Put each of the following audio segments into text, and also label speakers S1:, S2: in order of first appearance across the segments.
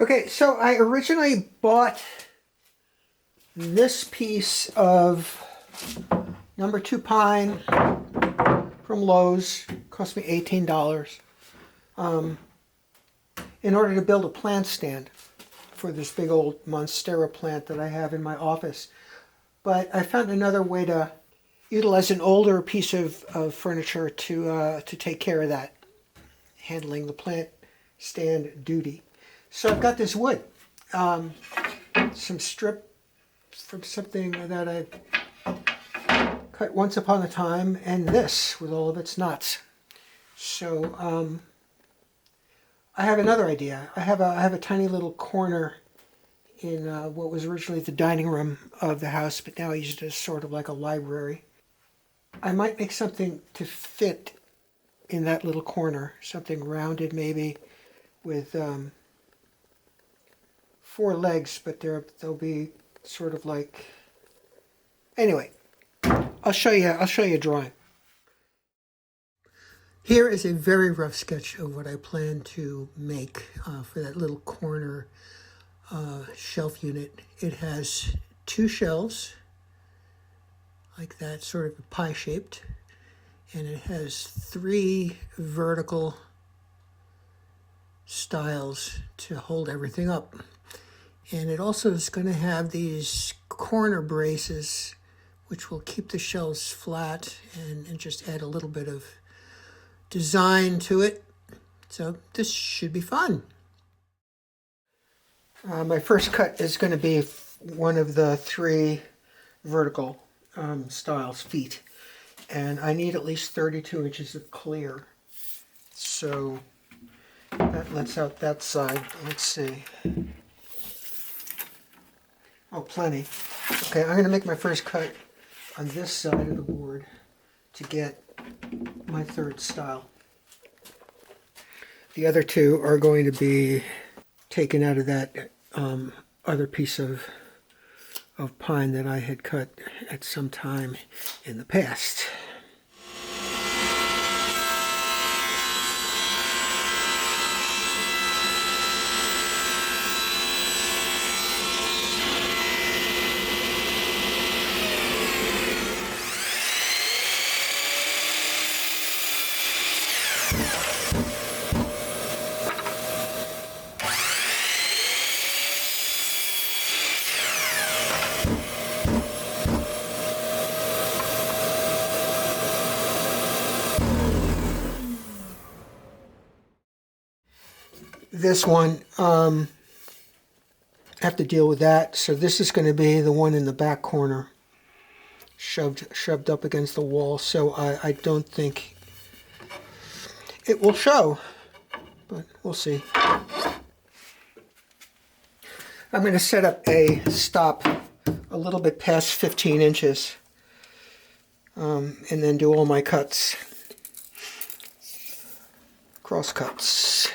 S1: Okay, so I originally bought this piece of number 2 pine from Lowe's. It cost me $18 in order to build a plant stand for this big old Monstera plant that I have in my office. But I found another way to utilize an older piece of furniture to take care of that, handling the plant stand duty. So I've got this wood, some strip from something that I cut once upon a time, and this with all of its knots. So I have another idea. I have a tiny little corner in what was originally the dining room of the house, but now I use it as sort of like a library. I might make something to fit in that little corner, something rounded maybe with 4 legs, but they'll be sort of like. Anyway, I'll show you a drawing. Here is a very rough sketch of what I plan to make for that little corner shelf unit. It has 2 shelves, like that, sort of pie shaped, and it has 3 vertical stiles to hold everything up. And it also is going to have these corner braces, which will keep the shelves flat and just add a little bit of design to it. So this should be fun. My first cut is going to be one of the 3 vertical stiles, feet. And I need at least 32 inches of clear. So that lets out that side. Let's see. Oh, plenty. Okay, I'm going to make my first cut on this side of the board to get my 3rd stile. The other 2 are going to be taken out of that other piece of pine that I had cut at some time in the past. This one, I have to deal with that. So this is going to be the one in the back corner, shoved up against the wall. So I don't think it will show, but we'll see. I'm going to set up a stop a little bit past 15 inches and then do all my cuts, cross cuts.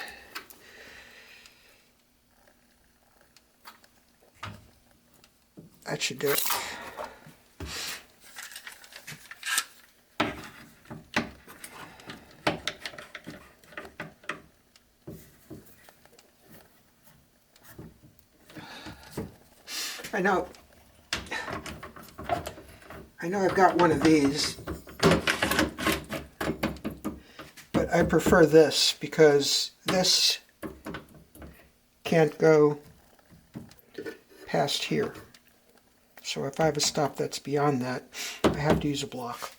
S1: That should do it. I know I've got one of these, but I prefer this because this can't go past here. So if I have a stop that's beyond that, I have to use a block.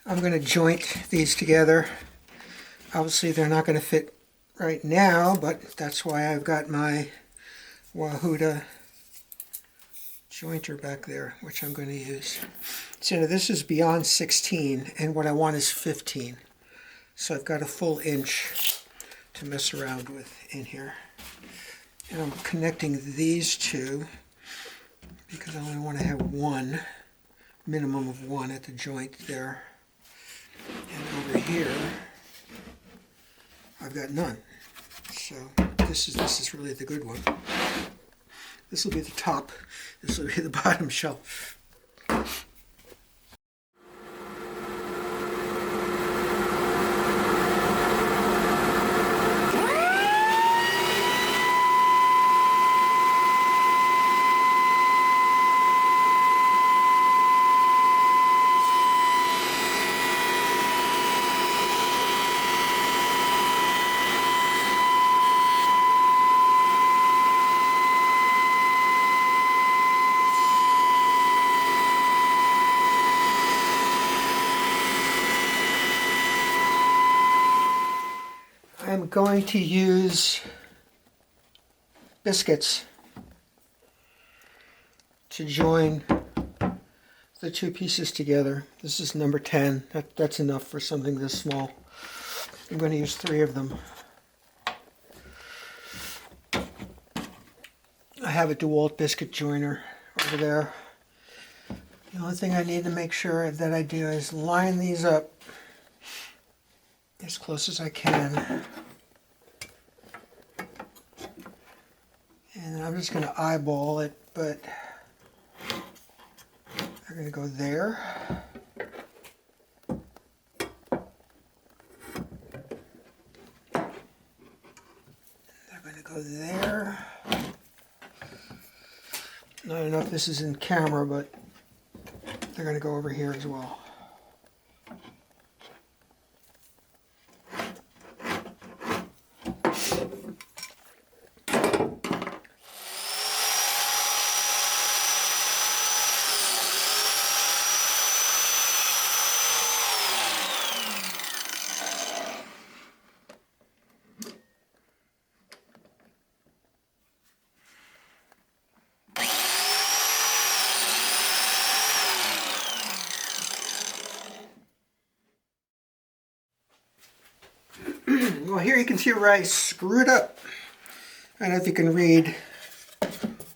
S1: I'm going to joint these together. Obviously they're not going to fit right now, but that's why I've got my Wahuda jointer back there, which I'm going to use. So this is beyond 16, and what I want is 15. So I've got a full inch to mess around with in here. And I'm connecting these 2 because I only want to have one, minimum of 1 at the joint there and over here. here, I've got none. So this is really the good one. This will be the top. This will be the bottom shelf. I'm going to use biscuits to join the two pieces together. This is number 10. That's enough for something this small. I'm going to use 3 of them. I have a DeWalt biscuit joiner over there. The only thing I need to make sure that I do is line these up as close as I can. And I'm just going to eyeball it, but they're going to go there. They're going to go there. I don't know if this is in camera, but they're going to go over here as well. Well, here you can see where I screwed up. I don't know if you can read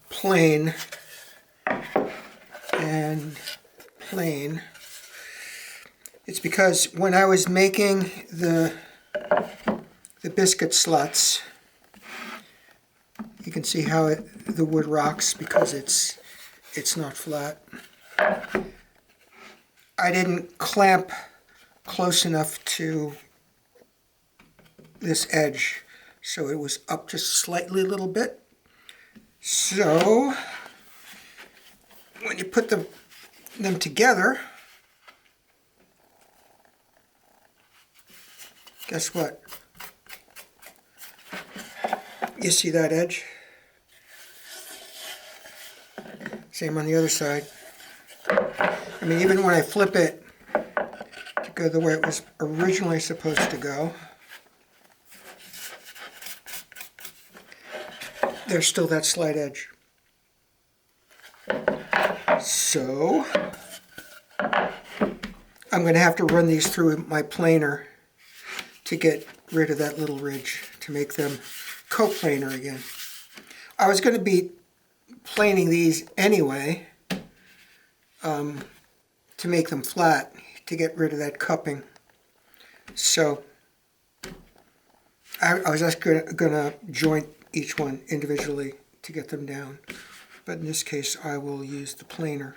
S1: plain and plain. It's because when I was making the biscuit sluts, you can see how the wood rocks because it's not flat. I didn't clamp close enough to this edge, so it was up just slightly a little bit. So when you put them together, guess what? You see that edge? Same on the other side. I mean, even when I flip it to go the way it was originally supposed to go, there's still that slight edge. So I'm going to have to run these through my planer to get rid of that little ridge, to make them coplanar again. I was going to be planing these anyway to make them flat, to get rid of that cupping. So I was just going to joint each one individually to get them down. But in this case, I will use the planer.